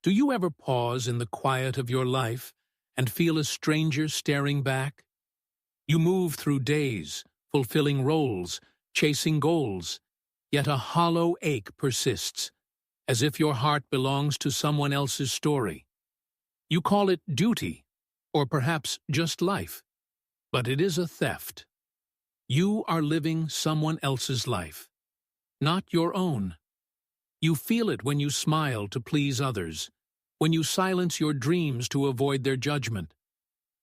Do you ever pause in the quiet of your life and feel a stranger staring back? You move through days, fulfilling roles, chasing goals, yet a hollow ache persists, as if your heart belongs to someone else's story. You call it duty, or perhaps just life, but it is a theft. You are living someone else's life, not your own. You feel it when you smile to please others, when you silence your dreams to avoid their judgment,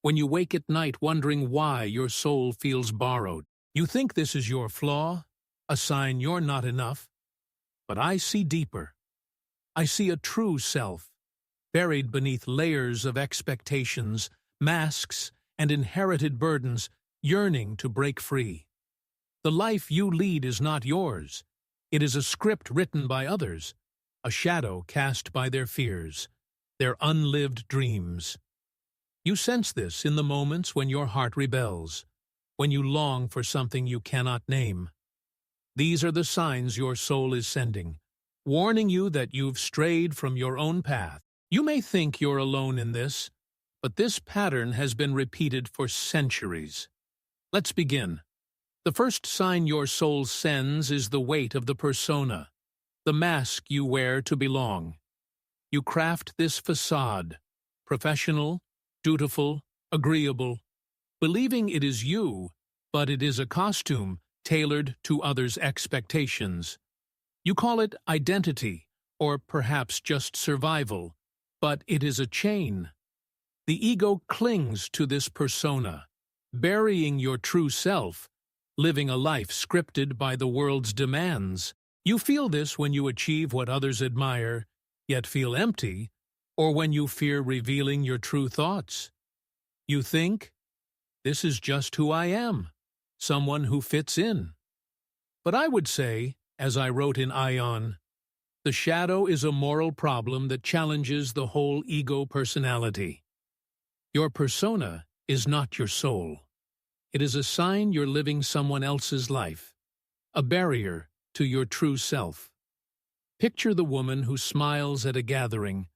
when you wake at night wondering why your soul feels borrowed. You think this is your flaw, a sign you're not enough. But I see deeper. I see a true self, buried beneath layers of expectations, masks, and inherited burdens, yearning to break free. The life you lead is not yours. It is a script written by others, a shadow cast by their fears, their unlived dreams. You sense this in the moments when your heart rebels, when you long for something you cannot name. These are the signs your soul is sending, warning you that you've strayed from your own path. You may think you're alone in this, but this pattern has been repeated for centuries. Let's begin. The first sign your soul sends is the weight of the persona, the mask you wear to belong. You craft this facade, professional, dutiful, agreeable, believing it is you, but it is a costume tailored to others' expectations. You call it identity, or perhaps just survival, but it is a chain. The ego clings to this persona, burying your true self, living a life scripted by the world's demands. You feel this when you achieve what others admire, yet feel empty, or when you fear revealing your true thoughts. You think, this is just who I am, someone who fits in. But I would say, as I wrote in Ion, the shadow is a moral problem that challenges the whole ego personality. Your persona is not your soul. It is a sign you're living someone else's life, a barrier to your true self. Picture the woman who smiles at a gathering,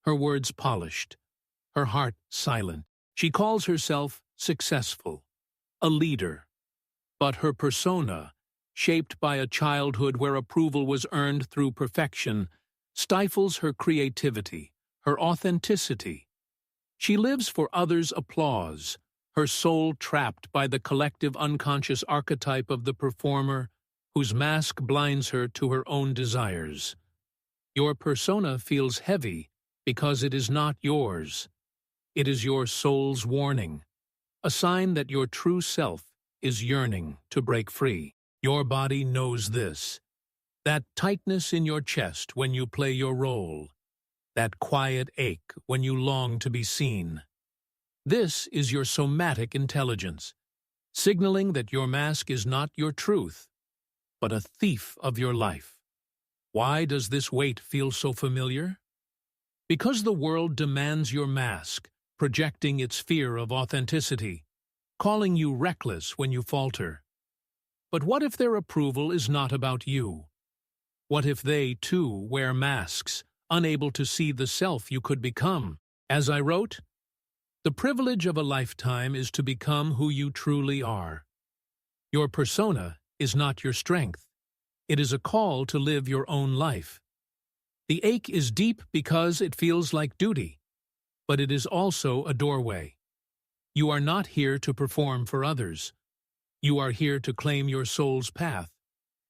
her words polished, her heart silent. She calls herself successful, a leader. But her persona, shaped by a childhood where approval was earned through perfection, stifles her creativity, her authenticity. She lives for others' applause, her soul trapped by the collective unconscious archetype of the performer whose mask blinds her to her own desires. Your persona feels heavy because it is not yours. It is your soul's warning, a sign that your true self is yearning to break free. Your body knows this. That tightness in your chest when you play your role, that quiet ache when you long to be seen. This is your somatic intelligence, signaling that your mask is not your truth, but a thief of your life. Why does this weight feel so familiar? Because the world demands your mask, projecting its fear of authenticity, calling you reckless when you falter. But what if their approval is not about you? What if they, too, wear masks, unable to see the self you could become? As I wrote, the privilege of a lifetime is to become who you truly are. Your persona is not your strength. It is a call to live your own life. The ache is deep because it feels like duty, but it is also a doorway. You are not here to perform for others. You are here to claim your soul's path,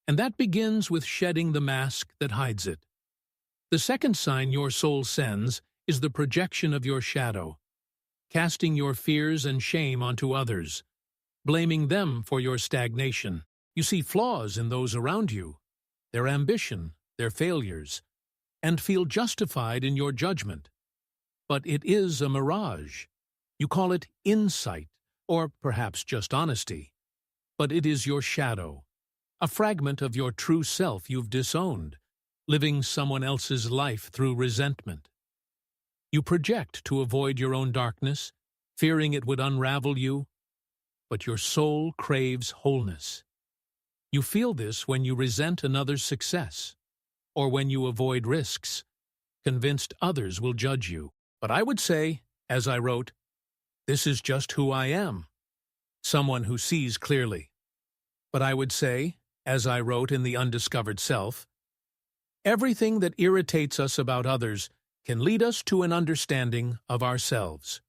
and that begins with shedding the mask that hides it. The second sign your soul sends is the projection of your shadow, casting your fears and shame onto others, blaming them for your stagnation. You see flaws in those around you, their ambition, their failures, and feel justified in your judgment. But it is a mirage. You call it insight, or perhaps just honesty. But it is your shadow, a fragment of your true self you've disowned, living someone else's life through resentment. You project to avoid your own darkness, fearing it would unravel you, but your soul craves wholeness. You feel this when you resent another's success, or when you avoid risks, convinced others will judge you. But I would say, as I wrote, this is just who I am, someone who sees clearly. But I would say, as I wrote in The Undiscovered Self, everything that irritates us about others can lead us to an understanding of ourselves.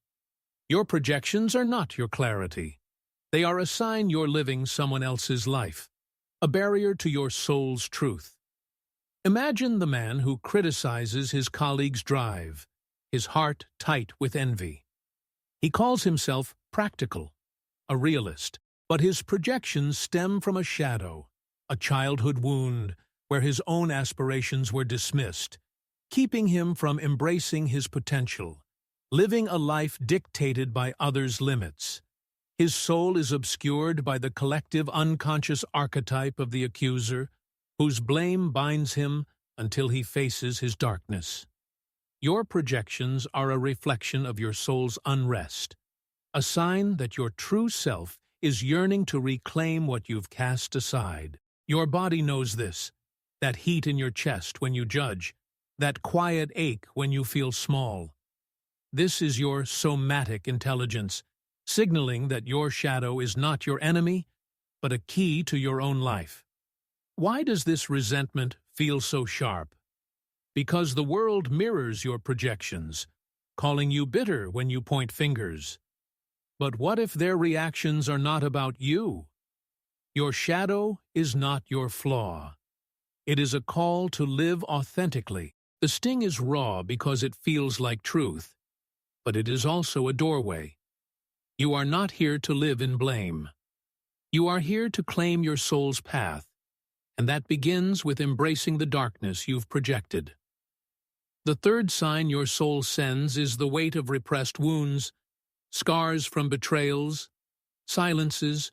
Your projections are not your clarity. They are a sign you're living someone else's life, a barrier to your soul's truth. Imagine the man who criticizes his colleague's drive, his heart tight with envy. He calls himself practical, a realist, but his projections stem from a shadow, a childhood wound where his own aspirations were dismissed, keeping him from embracing his potential, living a life dictated by others' limits. His soul is obscured by the collective unconscious archetype of the accuser, whose blame binds him until he faces his darkness. Your projections are a reflection of your soul's unrest, a sign that your true self is yearning to reclaim what you've cast aside. Your body knows this, that heat in your chest when you judge, that quiet ache when you feel small. This is your somatic intelligence, signaling that your shadow is not your enemy, but a key to your own life. Why does this resentment feel so sharp? Because the world mirrors your projections, calling you bitter when you point fingers. But what if their reactions are not about you? Your shadow is not your flaw. It is a call to live authentically. The sting is raw because it feels like truth, but it is also a doorway. You are not here to live in blame. You are here to claim your soul's path, and that begins with embracing the darkness you've projected. The third sign your soul sends is the weight of repressed wounds, scars from betrayals, silences,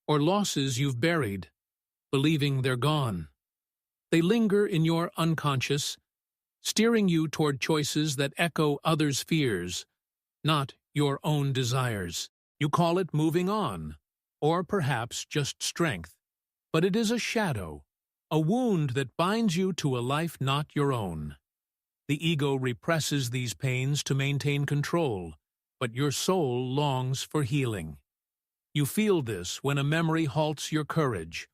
or losses you've buried, believing they're gone. They linger in your unconscious, steering you toward choices that echo others' fears, not your own desires. You call it moving on, or perhaps just strength, but it is a shadow, a wound that binds you to a life not your own. The ego represses these pains to maintain control, but your soul longs for healing. You feel this when a memory halts your courage,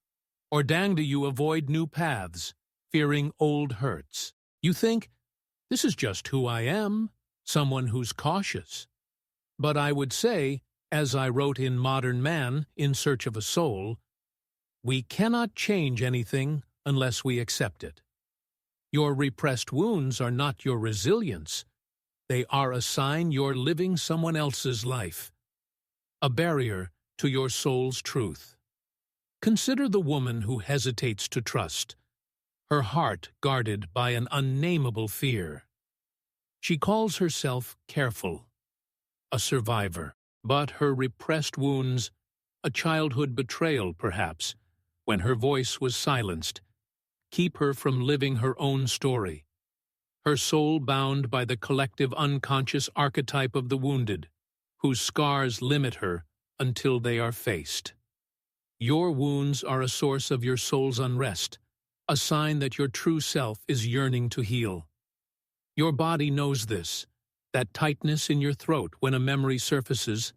or do you avoid new paths, fearing old hurts. You think, this is just who I am, someone who's cautious. But I would say, as I wrote in Modern Man, In Search of a Soul, we cannot change anything unless we accept it. Your repressed wounds are not your resilience. They are a sign you're living someone else's life, a barrier to your soul's truth. Consider the woman who hesitates to trust, her heart guarded by an unnameable fear. She calls herself careful, a survivor, but her repressed wounds, a childhood betrayal perhaps, when her voice was silenced, keep her from living her own story, her soul bound by the collective unconscious archetype of the wounded, whose scars limit her until they are faced. Your wounds are a source of your soul's unrest, a sign that your true self is yearning to heal. Your body knows this, that tightness in your throat when a memory surfaces,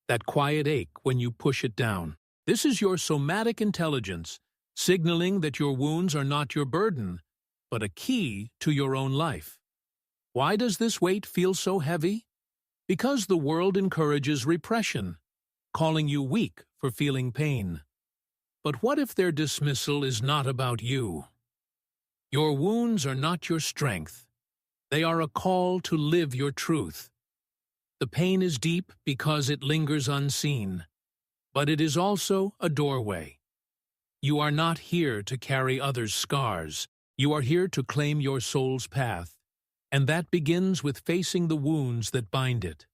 that quiet ache when you push it down. This is your somatic intelligence, signaling that your wounds are not your burden, but a key to your own life. Why does this weight feel so heavy? Because the world encourages repression, calling you weak for feeling pain. But what if their dismissal is not about you? Your wounds are not your strength. They are a call to live your truth. The pain is deep because it lingers unseen, but it is also a doorway. You are not here to carry others' scars. You are here to claim your soul's path, and that begins with facing the wounds that bind it.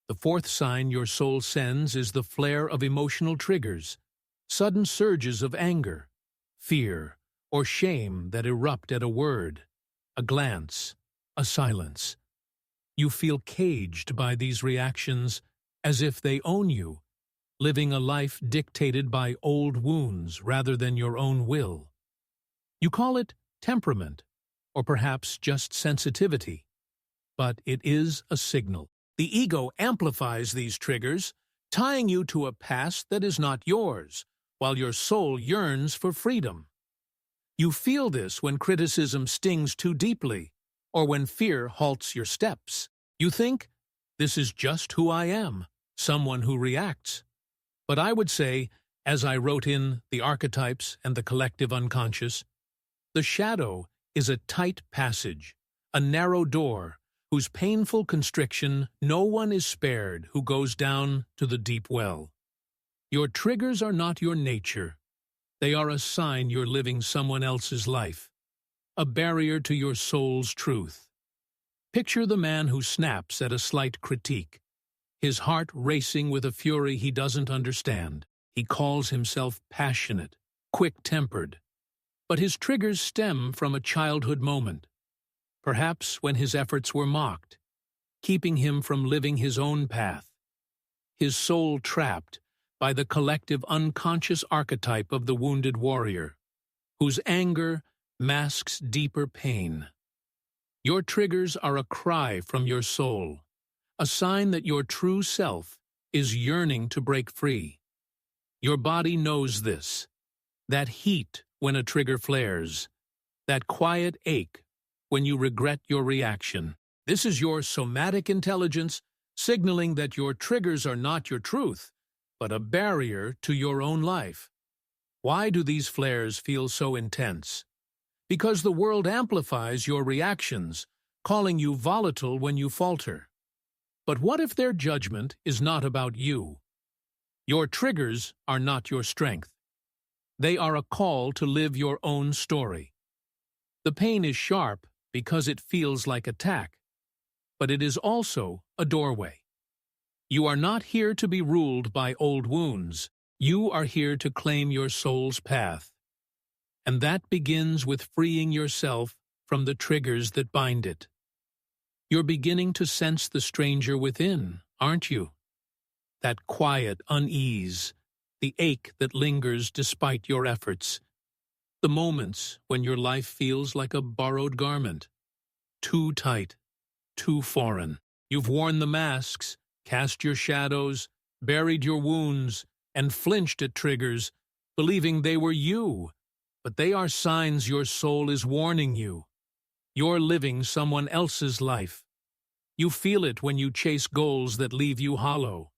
The fourth sign your soul sends is the flare of emotional triggers, sudden surges of anger, fear, or shame that erupt at a word, a glance, a silence. You feel caged by these reactions as if they own you, living a life dictated by old wounds rather than your own will. You call it temperament, or perhaps just sensitivity. But it is a signal. The ego amplifies these triggers, tying you to a past that is not yours, while your soul yearns for freedom. You feel this when criticism stings too deeply, or when fear halts your steps. You think, this is just who I am, someone who reacts. But I would say, as I wrote in The Archetypes and the Collective Unconscious, the shadow is a tight passage, a narrow door, whose painful constriction no one is spared who goes down to the deep well. Your triggers are not your nature. They are a sign you're living someone else's life, a barrier to your soul's truth. Picture the man who snaps at a slight critique, his heart racing with a fury he doesn't understand. He calls himself passionate, quick-tempered, but his triggers stem from a childhood moment, perhaps when his efforts were mocked, keeping him from living his own path, his soul trapped by the collective unconscious archetype of the wounded warrior, whose anger masks deeper pain. Your triggers are a cry from your soul, a sign that your true self is yearning to break free. Your body knows this, that heat when a trigger flares, that quiet ache when you regret your reaction. This is your somatic intelligence signaling that your triggers are not your truth, but a barrier to your own life. Why do these flares feel so intense? Because the world amplifies your reactions, calling you volatile when you falter. But what if their judgment is not about you? Your triggers are not your strength. They are a call to live your own story. The pain is sharp because it feels like attack, but it is also a doorway. You are not here to be ruled by old wounds. You are here to claim your soul's path. And that begins with freeing yourself from the triggers that bind it. You're beginning to sense the stranger within, aren't you? That quiet unease, the ache that lingers despite your efforts, the moments when your life feels like a borrowed garment, too tight, too foreign. You've worn the masks, cast your shadows, buried your wounds, and flinched at triggers, believing they were you. But they are signs your soul is warning you. You're living someone else's life. You feel it when you chase goals that leave you hollow,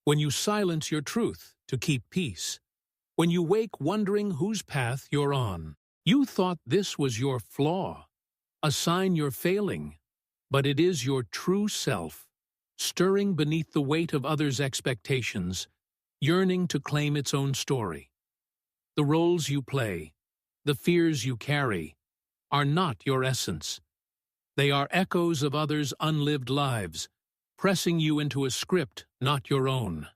when you silence your truth to keep peace, when you wake wondering whose path you're on. You thought this was your flaw, a sign you're failing, but it is your true self, stirring beneath the weight of others' expectations, yearning to claim its own story. The roles you play, the fears you carry, are not your essence. They are echoes of others' unlived lives, pressing you into a script not your own.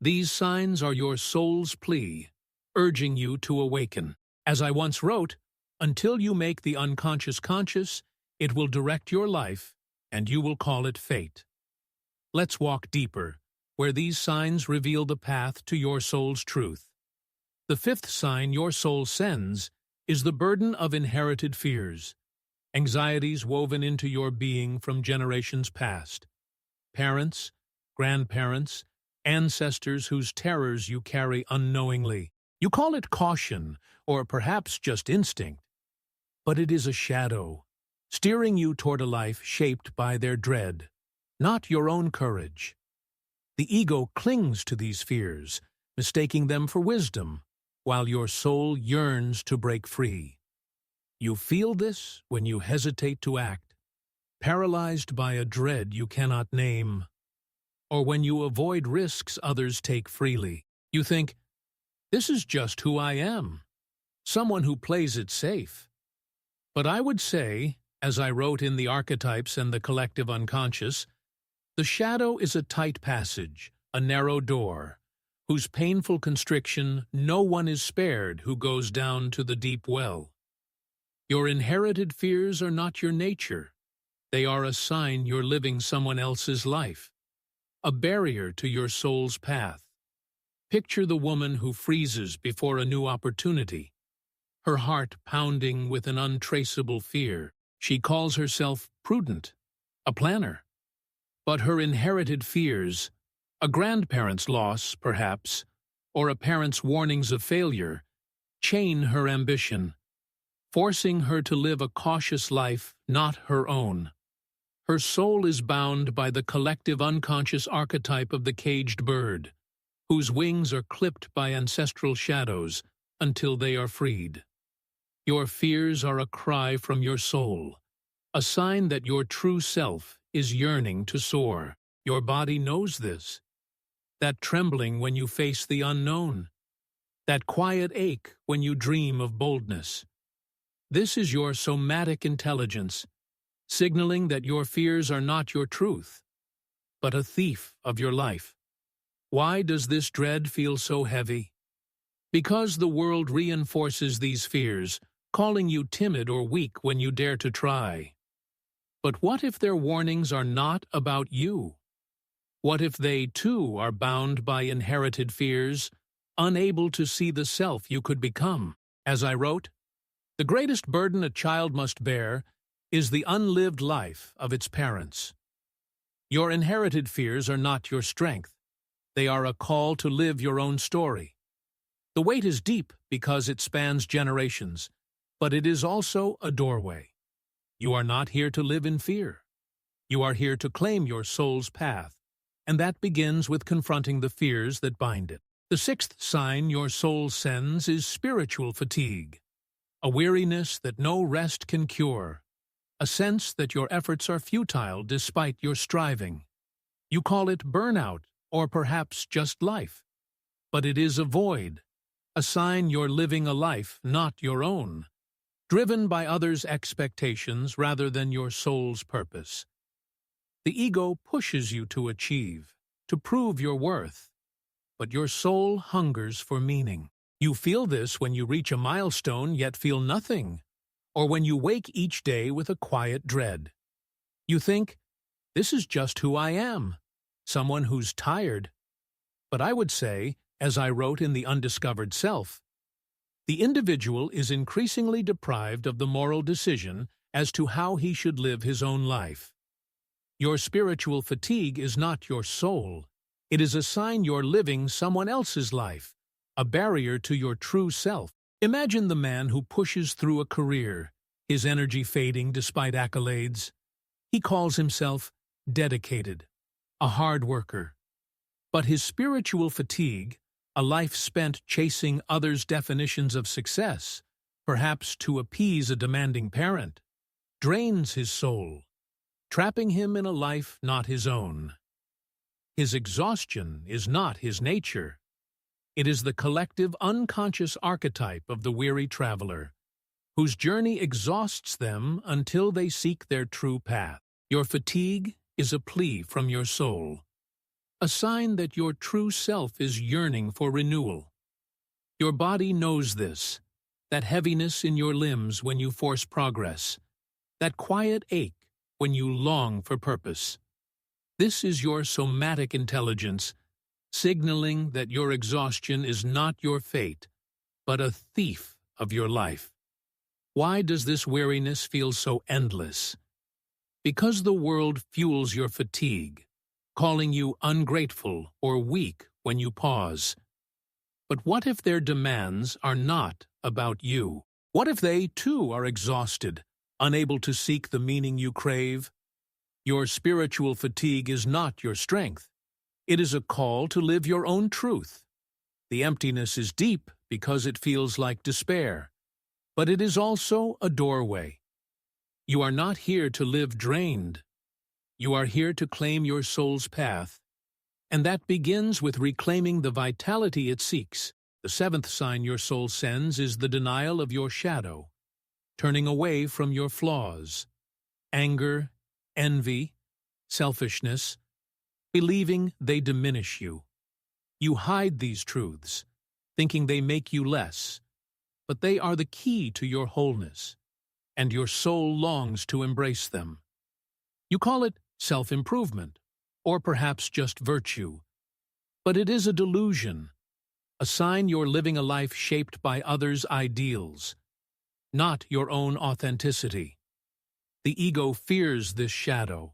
These signs are your soul's plea, urging you to awaken. As I once wrote, until you make the unconscious conscious, it will direct your life, and you will call it fate. Let's walk deeper, where these signs reveal the path to your soul's truth. The fifth sign your soul sends is the burden of inherited fears, anxieties woven into your being from generations past. Parents, grandparents, ancestors whose terrors you carry unknowingly. You call it caution, or perhaps just instinct, but it is a shadow, steering you toward a life shaped by their dread, not your own courage. The ego clings to these fears, mistaking them for wisdom, while your soul yearns to break free. You feel this when you hesitate to act, paralyzed by a dread you cannot name, or when you avoid risks others take freely. You think, this is just who I am, someone who plays it safe. But I would say, as I wrote in The Archetypes and the Collective Unconscious, the shadow is a tight passage, a narrow door, whose painful constriction no one is spared who goes down to the deep well. Your inherited fears are not your nature. They are a sign you're living someone else's life, a barrier to your soul's path. Picture the woman who freezes before a new opportunity, her heart pounding with an untraceable fear. She calls herself prudent, a planner. But her inherited fears, a grandparent's loss, perhaps, or a parent's warnings of failure, chain her ambition, forcing her to live a cautious life not her own. Her soul is bound by the collective unconscious archetype of the caged bird, whose wings are clipped by ancestral shadows until they are freed. Your fears are a cry from your soul, a sign that your true self is yearning to soar. Your body knows this. That trembling when you face the unknown. That quiet ache when you dream of boldness. This is your somatic intelligence, signaling that your fears are not your truth, but a thief of your life. Why does this dread feel so heavy? Because the world reinforces these fears, calling you timid or weak when you dare to try. But what if their warnings are not about you? What if they, too, are bound by inherited fears, unable to see the self you could become? As I wrote, the greatest burden a child must bear is the unlived life of its parents. Your inherited fears are not your strength. They are a call to live your own story. The weight is deep because it spans generations, but it is also a doorway. You are not here to live in fear. You are here to claim your soul's path, and that begins with confronting the fears that bind it. The sixth sign your soul sends is spiritual fatigue, a weariness that no rest can cure, a sense that your efforts are futile despite your striving. You call it burnout, or perhaps just life. But it is a void, a sign you're living a life not your own, driven by others' expectations rather than your soul's purpose. The ego pushes you to achieve, to prove your worth, but your soul hungers for meaning. You feel this when you reach a milestone yet feel nothing, or when you wake each day with a quiet dread. You think, this is just who I am, someone who's tired. But I would say, as I wrote in The Undiscovered Self, the individual is increasingly deprived of the moral decision as to how he should live his own life. Your spiritual fatigue is not your soul. It is a sign you're living someone else's life, a barrier to your true self. Imagine the man who pushes through a career, his energy fading despite accolades. He calls himself dedicated, a hard worker. But his spiritual fatigue, a life spent chasing others' definitions of success, perhaps to appease a demanding parent, drains his soul, trapping him in a life not his own. His exhaustion is not his nature. It is the collective unconscious archetype of the weary traveler, whose journey exhausts them until they seek their true path. Your fatigue is a plea from your soul, a sign that your true self is yearning for renewal. Your body knows this, that heaviness in your limbs when you force progress, that quiet ache when you long for purpose. This is your somatic intelligence, signaling that your exhaustion is not your fate, but a thief of your life. Why does this weariness feel so endless? Because the world fuels your fatigue, calling you ungrateful or weak when you pause. But what if their demands are not about you? What if they, too, are exhausted, unable to seek the meaning you crave? Your spiritual fatigue is not your strength. It is a call to live your own truth. The emptiness is deep because it feels like despair, but it is also a doorway. You are not here to live drained. You are here to claim your soul's path, and that begins with reclaiming the vitality it seeks. The seventh sign your soul sends is the denial of your shadow, turning away from your flaws, anger, envy, selfishness, believing they diminish you. You hide these truths, thinking they make you less, but they are the key to your wholeness, and your soul longs to embrace them. You call it self-improvement, or perhaps just virtue, but it is a delusion, a sign you're living a life shaped by others' ideals, not your own authenticity. The ego fears this shadow,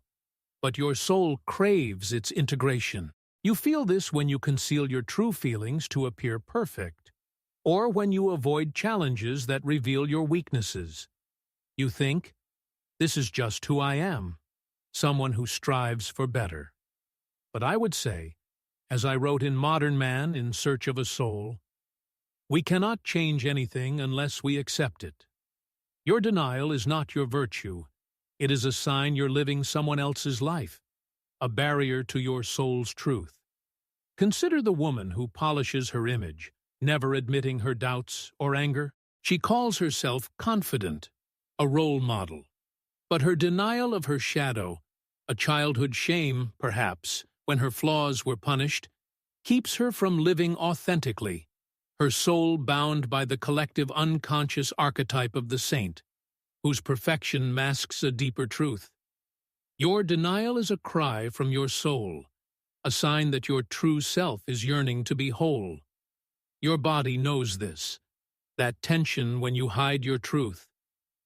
but your soul craves its integration. You feel this when you conceal your true feelings to appear perfect, or when you avoid challenges that reveal your weaknesses. You think, this is just who I am, someone who strives for better. But I would say, as I wrote in Modern Man in Search of a Soul, we cannot change anything unless we accept it. Your denial is not your virtue. It is a sign you're living someone else's life, a barrier to your soul's truth. Consider the woman who polishes her image, never admitting her doubts or anger. She calls herself confident, a role model. But her denial of her shadow, a childhood shame, perhaps, when her flaws were punished, keeps her from living authentically, her soul bound by the collective unconscious archetype of the saint, whose perfection masks a deeper truth. Your denial is a cry from your soul, a sign that your true self is yearning to be whole. Your body knows this, that tension when you hide your truth,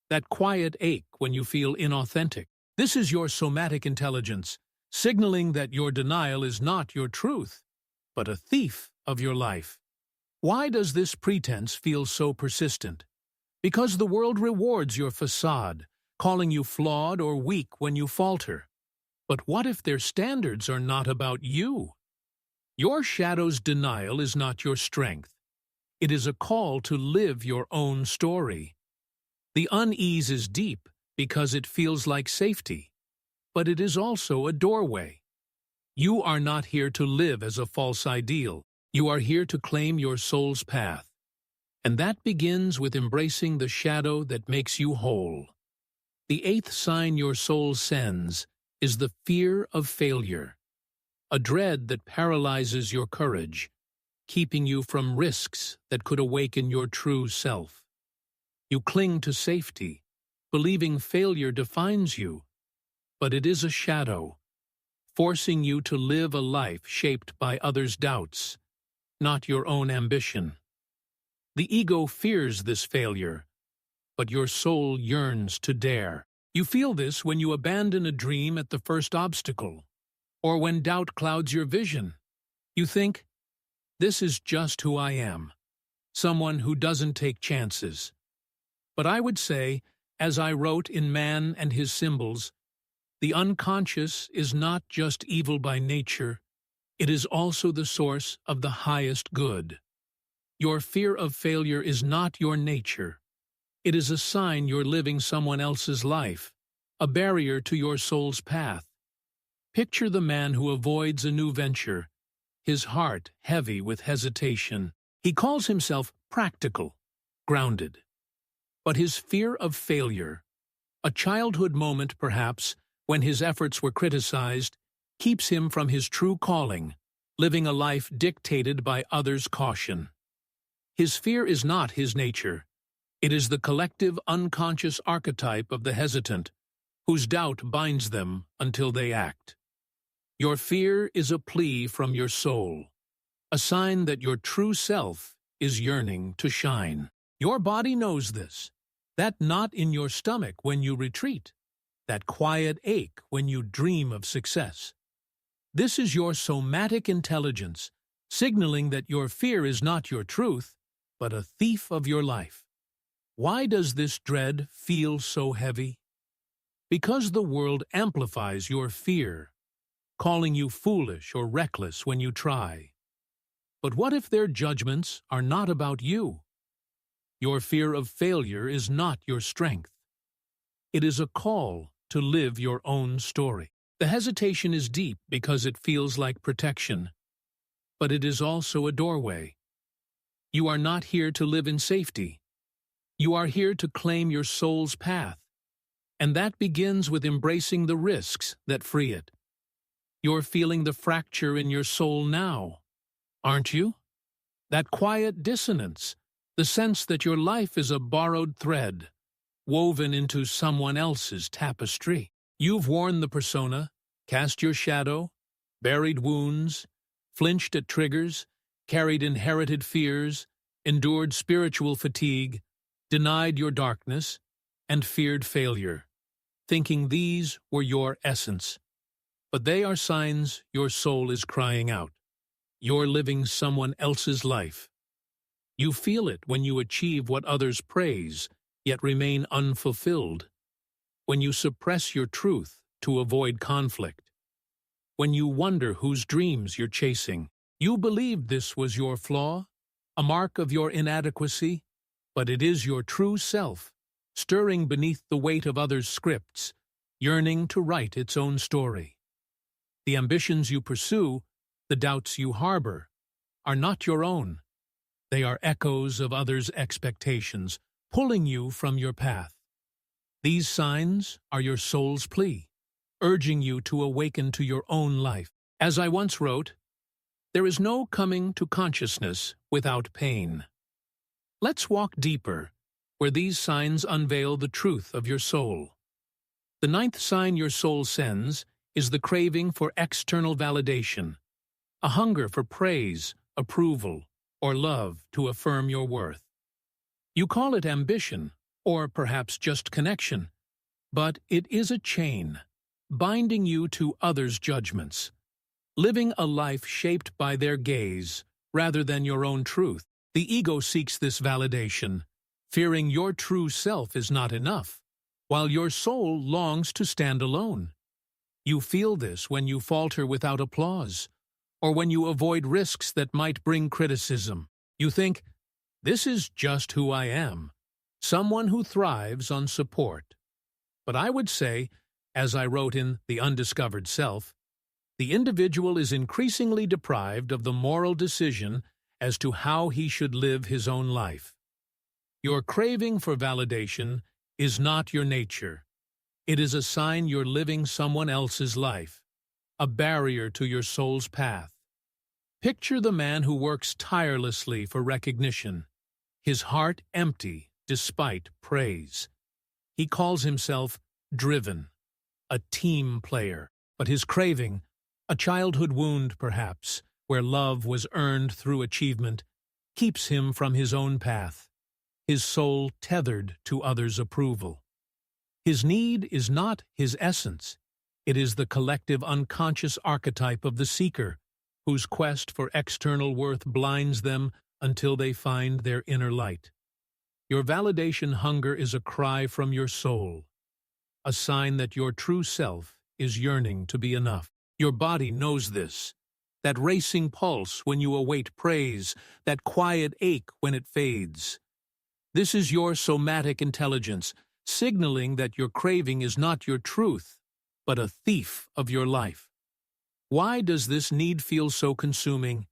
that quiet ache when you feel inauthentic. This is your somatic intelligence, signaling that your denial is not your truth, but a thief of your life. Why does this pretense feel so persistent? Because the world rewards your facade, calling you flawed or weak when you falter. But what if their standards are not about you? Your shadow's denial is not your strength. It is a call to live your own story. The unease is deep because it feels like safety, but it is also a doorway. You are not here to live as a false ideal. You are here to claim your soul's path. And that begins with embracing the shadow that makes you whole. The eighth sign your soul sends is the fear of failure, a dread that paralyzes your courage, keeping you from risks that could awaken your true self. You cling to safety, believing failure defines you, but it is a shadow, forcing you to live a life shaped by others' doubts, not your own ambition. The ego fears this failure, but your soul yearns to dare. You feel this when you abandon a dream at the first obstacle, or when doubt clouds your vision. You think, this is just who I am, someone who doesn't take chances. But I would say, as I wrote in Man and His Symbols, the unconscious is not just evil by nature, it is also the source of the highest good. Your fear of failure is not your nature. It is a sign you're living someone else's life, a barrier to your soul's path. Picture the man who avoids a new venture, his heart heavy with hesitation. He calls himself practical, grounded. But his fear of failure, a childhood moment perhaps, when his efforts were criticized, keeps him from his true calling, living a life dictated by others' caution. His fear is not his nature. It is the collective unconscious archetype of the hesitant, whose doubt binds them until they act. Your fear is a plea from your soul, a sign that your true self is yearning to shine. Your body knows this, that knot in your stomach when you retreat, that quiet ache when you dream of success. This is your somatic intelligence, signaling that your fear is not your truth, but a thief of your life. Why does this dread feel so heavy? Because the world amplifies your fear, calling you foolish or reckless when you try. But what if their judgments are not about you? Your fear of failure is not your strength. It is a call to live your own story. The hesitation is deep because it feels like protection, but it is also a doorway. You are not here to live in safety. You are here to claim your soul's path, and that begins with embracing the risks that free it. You're feeling the fracture in your soul now, aren't you? That quiet dissonance, the sense that your life is a borrowed thread, woven into someone else's tapestry. You've worn the persona, cast your shadow, buried wounds, flinched at triggers, carried inherited fears, endured spiritual fatigue, denied your darkness, and feared failure, thinking these were your essence. But they are signs your soul is crying out. You're living someone else's life. You feel it when you achieve what others praise, yet remain unfulfilled. When you suppress your truth to avoid conflict. When you wonder whose dreams you're chasing. You believed this was your flaw, a mark of your inadequacy, but it is your true self, stirring beneath the weight of others' scripts, yearning to write its own story. The ambitions you pursue, the doubts you harbor, are not your own. They are echoes of others' expectations, pulling you from your path. These signs are your soul's plea, urging you to awaken to your own life. As I once wrote, there is no coming to consciousness without pain. Let's walk deeper, where these signs unveil the truth of your soul. The ninth sign your soul sends is the craving for external validation, a hunger for praise, approval, or love to affirm your worth. You call it ambition, or perhaps just connection, but it is a chain, binding you to others' judgments, living a life shaped by their gaze rather than your own truth. The ego seeks this validation, fearing your true self is not enough, while your soul longs to stand alone. You feel this when you falter without applause, or when you avoid risks that might bring criticism. You think, this is just who I am, someone who thrives on support. But I would say, as I wrote in The Undiscovered Self, the individual is increasingly deprived of the moral decision as to how he should live his own life. Your craving for validation is not your nature. It is a sign you're living someone else's life, a barrier to your soul's path. Picture the man who works tirelessly for recognition, his heart empty despite praise. He calls himself driven, a team player, but his craving, a childhood wound perhaps, where love was earned through achievement, keeps him from his own path, his soul tethered to others' approval. His need is not his essence. It is the collective unconscious archetype of the seeker, whose quest for external worth blinds them until they find their inner light. Your validation hunger is a cry from your soul, a sign that your true self is yearning to be enough. Your body knows this, that racing pulse when you await praise, that quiet ache when it fades. This is your somatic intelligence, signaling that your craving is not your truth, but a thief of your life. Why does this need feel so consuming?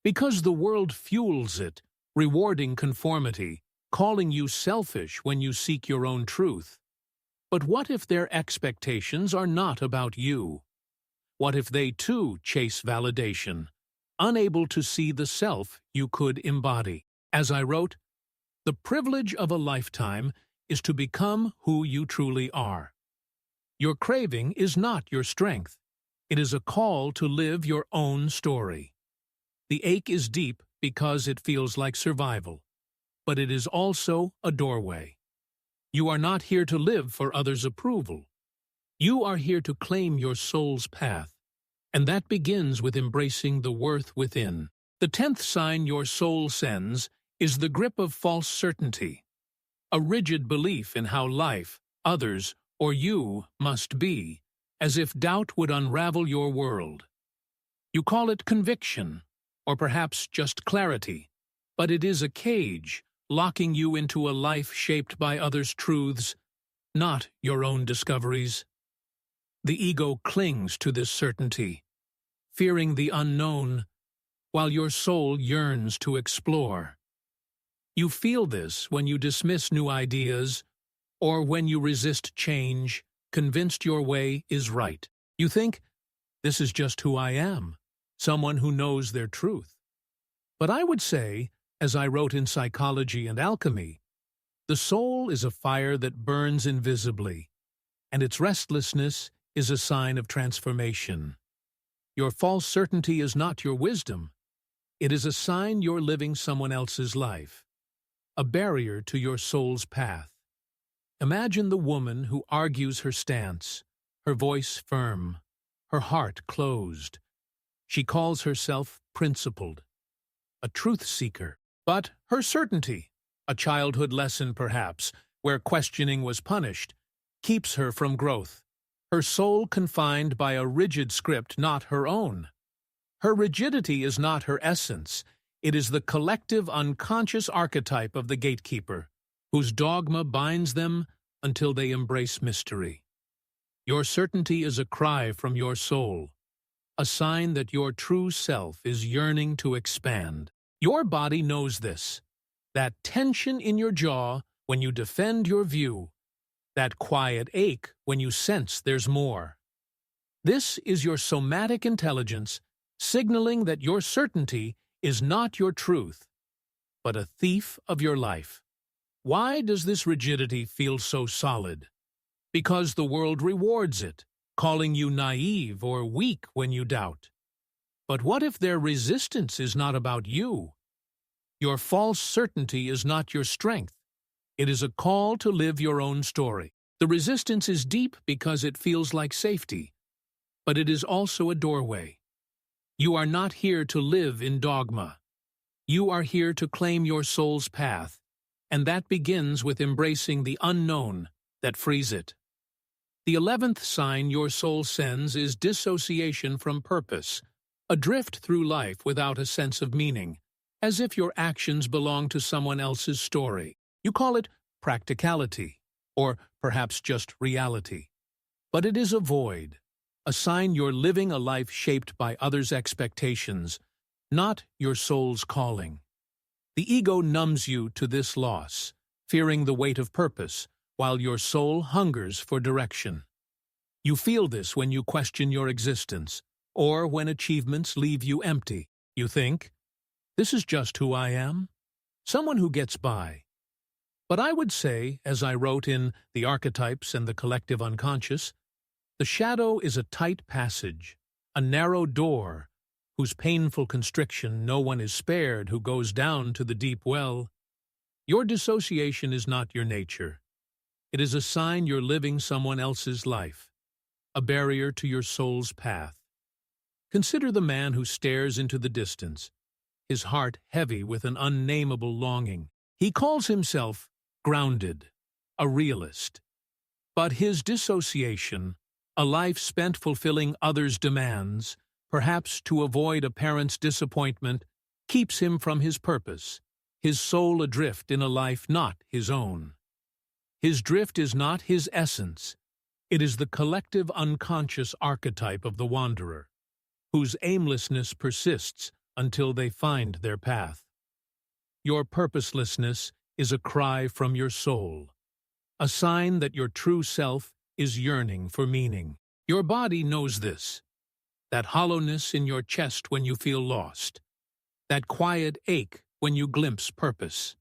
Because the world fuels it, rewarding conformity, calling you selfish when you seek your own truth. But what if their expectations are not about you? What if they too chase validation, unable to see the self you could embody? As I wrote, the privilege of a lifetime is to become who you truly are. Your craving is not your strength. It is a call to live your own story. The ache is deep because it feels like survival, but it is also a doorway. You are not here to live for others' approval. You are here to claim your soul's path, and that begins with embracing the worth within. The 10th sign your soul sends is the grip of false certainty, a rigid belief in how life, others, or you must be, as if doubt would unravel your world. You call it conviction, or perhaps just clarity, but it is a cage, locking you into a life shaped by others' truths, not your own discoveries. The ego clings to this certainty, fearing the unknown, while your soul yearns to explore. You feel this when you dismiss new ideas, or when you resist change, convinced your way is right. You think, this is just who I am, someone who knows their truth. But I would say, as I wrote in Psychology and Alchemy, the soul is a fire that burns invisibly, and its restlessness is a sign of transformation. Your false certainty is not your wisdom. It is a sign you're living someone else's life, a barrier to your soul's path. Imagine the woman who argues her stance, her voice firm, her heart closed. She calls herself principled, a truth seeker. But her certainty, a childhood lesson perhaps, where questioning was punished, keeps her from growth. Her soul confined by a rigid script not her own. Her rigidity is not her essence. It is the collective unconscious archetype of the gatekeeper, whose dogma binds them until they embrace mystery. Your certainty is a cry from your soul, a sign that your true self is yearning to expand. Your body knows this. That tension in your jaw when you defend your view, that quiet ache when you sense there's more. This is your somatic intelligence signaling that your certainty is not your truth, but a thief of your life. Why does this rigidity feel so solid? Because the world rewards it, calling you naive or weak when you doubt. But what if their resistance is not about you? Your false certainty is not your strength. It is a call to live your own story. The resistance is deep because it feels like safety, but it is also a doorway. You are not here to live in dogma. You are here to claim your soul's path, and that begins with embracing the unknown that frees it. The 11th sign your soul sends is dissociation from purpose, a drift through life without a sense of meaning, as if your actions belong to someone else's story. You call it practicality, or perhaps just reality. But it is a void, a sign you're living a life shaped by others' expectations, not your soul's calling. The ego numbs you to this loss, fearing the weight of purpose, while your soul hungers for direction. You feel this when you question your existence, or when achievements leave you empty. You think, this is just who I am, someone who gets by. But I would say, as I wrote in The Archetypes and the Collective Unconscious, the shadow is a tight passage, a narrow door, whose painful constriction no one is spared who goes down to the deep well. Your dissociation is not your nature. It is a sign you're living someone else's life, a barrier to your soul's path. Consider the man who stares into the distance, his heart heavy with an unnameable longing. He calls himself grounded, a realist. But his dissociation, a life spent fulfilling others' demands, perhaps to avoid a parent's disappointment, keeps him from his purpose, his soul adrift in a life not his own. His drift is not his essence. It is the collective unconscious archetype of the wanderer, whose aimlessness persists until they find their path. Your purposelessness is a cry from your soul, a sign that your true self is yearning for meaning. Your body knows this, that hollowness in your chest when you feel lost, that quiet ache when you glimpse purpose.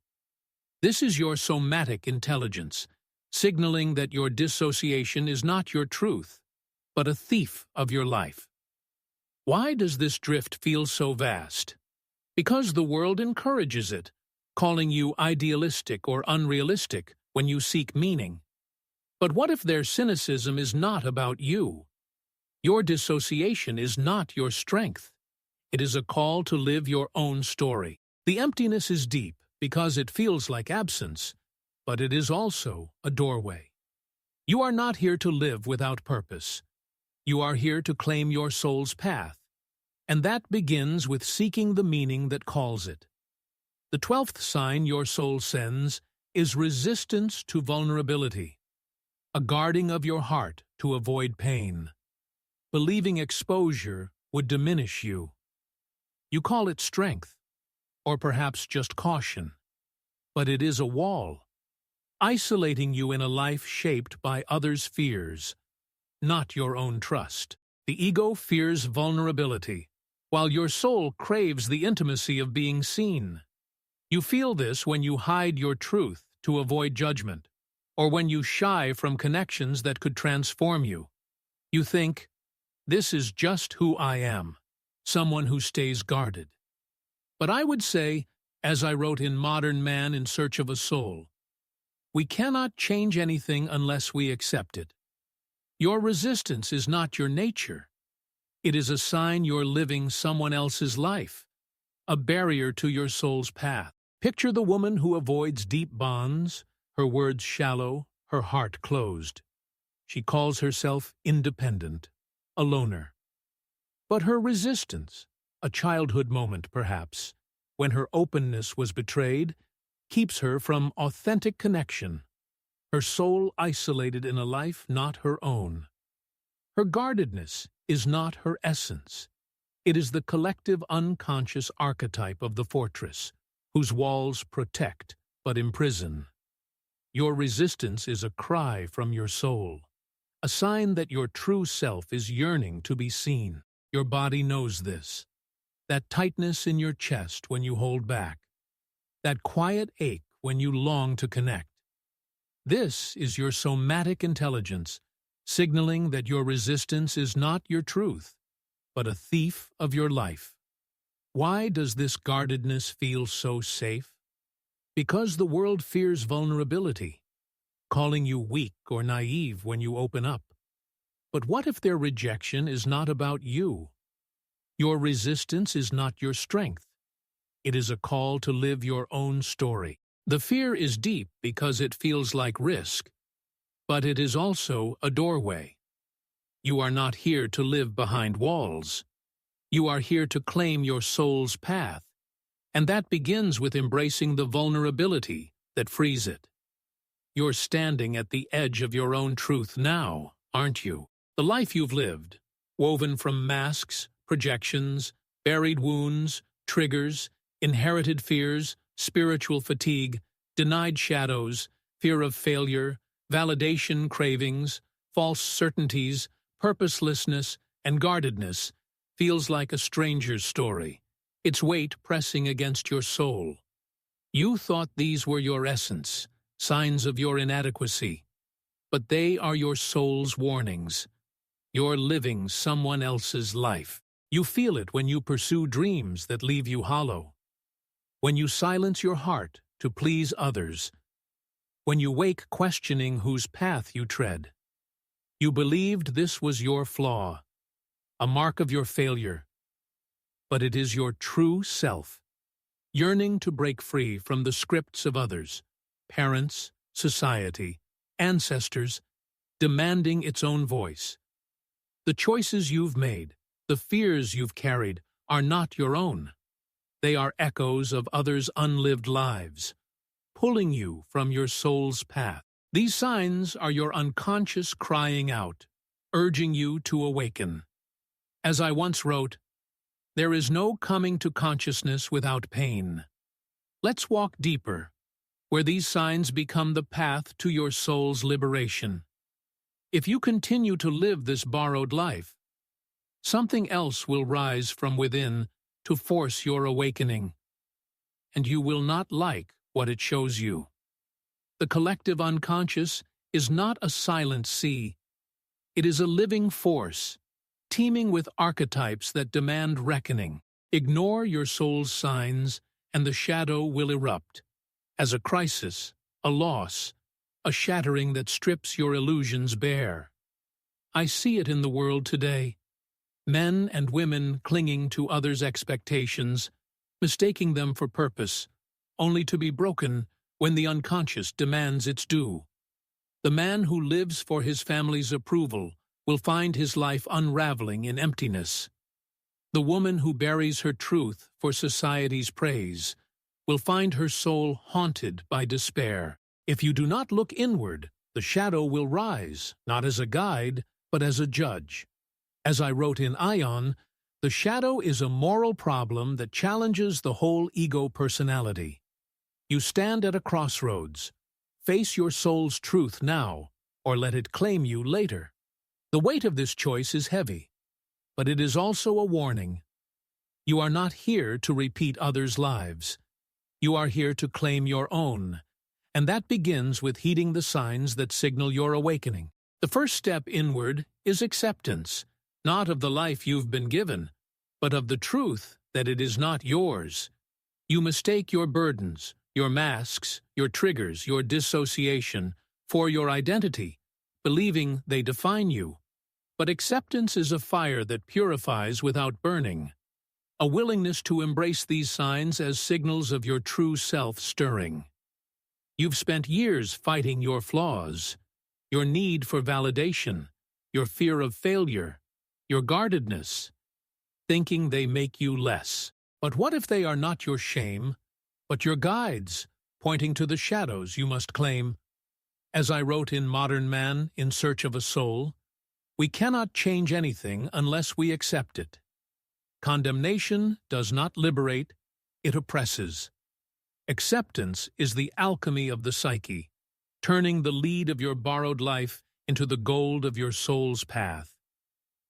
This is your somatic intelligence, signaling that your dissociation is not your truth, but a thief of your life. Why does this drift feel so vast? Because the world encourages it, calling you idealistic or unrealistic when you seek meaning. But what if their cynicism is not about you? Your dissociation is not your strength. It is a call to live your own story. The emptiness is deep because it feels like absence, but it is also a doorway. You are not here to live without purpose. You are here to claim your soul's path, and that begins with seeking the meaning that calls it. The 12th sign your soul sends is resistance to vulnerability, a guarding of your heart to avoid pain. Believing exposure would diminish you. You call it strength, or perhaps just caution, but it is a wall, isolating you in a life shaped by others' fears, not your own trust. The ego fears vulnerability, while your soul craves the intimacy of being seen. You feel this when you hide your truth to avoid judgment, or when you shy from connections that could transform you. You think, this is just who I am, someone who stays guarded. But I would say As I wrote in Modern Man in Search of a Soul, we cannot change anything unless we accept it. Your resistance is not your nature. It is a sign you're living someone else's life, a barrier to your soul's path. Picture the woman who avoids deep bonds, her words shallow, her heart closed. She calls herself independent, a loner. But her resistance, a childhood moment perhaps, when her openness was betrayed, keeps her from authentic connection, her soul isolated in a life not her own. Her guardedness is not her essence. It is the collective unconscious archetype of the fortress, whose walls protect but imprison. Your resistance is a cry from your soul, a sign that your true self is yearning to be seen. Your body knows this. That tightness in your chest when you hold back. That quiet ache when you long to connect. This is your somatic intelligence, signaling that your resistance is not your truth, but a thief of your life. Why does this guardedness feel so safe? Because the world fears vulnerability, calling you weak or naive when you open up. But what if their rejection is not about you? Your resistance is not your strength. It is a call to live your own story. The fear is deep because it feels like risk, but it is also a doorway. You are not here to live behind walls. You are here to claim your soul's path, and that begins with embracing the vulnerability that frees it. You're standing at the edge of your own truth now, aren't you? The life you've lived, woven from masks, projections, buried wounds, triggers, inherited fears, spiritual fatigue, denied shadows, fear of failure, validation cravings, false certainties, purposelessness, and guardedness, feels like a stranger's story, its weight pressing against your soul. You thought these were your essence, signs of your inadequacy, but they are your soul's warnings. You're living someone else's life. You feel it when you pursue dreams that leave you hollow, when you silence your heart to please others, when you wake questioning whose path you tread. You believed this was your flaw, a mark of your failure, but it is your true self, yearning to break free from the scripts of others, parents, society, ancestors, demanding its own voice. The choices you've made, the fears you've carried, are not your own. They are echoes of others' unlived lives, pulling you from your soul's path. These signs are your unconscious crying out, urging you to awaken. As I once wrote, there is no coming to consciousness without pain. Let's walk deeper, where these signs become the path to your soul's liberation. If you continue to live this borrowed life, something else will rise from within to force your awakening, and you will not like what it shows you. The collective unconscious is not a silent sea. It is a living force, teeming with archetypes that demand reckoning. Ignore your soul's signs, and the shadow will erupt, as a crisis, a loss, a shattering that strips your illusions bare. I see it in the world today. Men and women clinging to others' expectations, mistaking them for purpose, only to be broken when the unconscious demands its due. The man who lives for his family's approval will find his life unraveling in emptiness. The woman who buries her truth for society's praise will find her soul haunted by despair. If you do not look inward, the shadow will rise, not as a guide, but as a judge. As I wrote in Ion, the shadow is a moral problem that challenges the whole ego personality. You stand at a crossroads. Face your soul's truth now, or let it claim you later. The weight of this choice is heavy, but it is also a warning. You are not here to repeat others' lives. You are here to claim your own, and that begins with heeding the signs that signal your awakening. The first step inward is acceptance, not of the life you've been given, but of the truth that it is not yours. You mistake your burdens, your masks, your triggers, your dissociation for your identity, believing they define you. But acceptance is a fire that purifies without burning, a willingness to embrace these signs as signals of your true self stirring. You've spent years fighting your flaws, your need for validation, your fear of failure, your guardedness, thinking they make you less. But what if they are not your shame, but your guides, pointing to the shadows you must claim? As I wrote in Modern Man, In Search of a Soul, we cannot change anything unless we accept it. Condemnation does not liberate, it oppresses. Acceptance is the alchemy of the psyche, turning the lead of your borrowed life into the gold of your soul's path.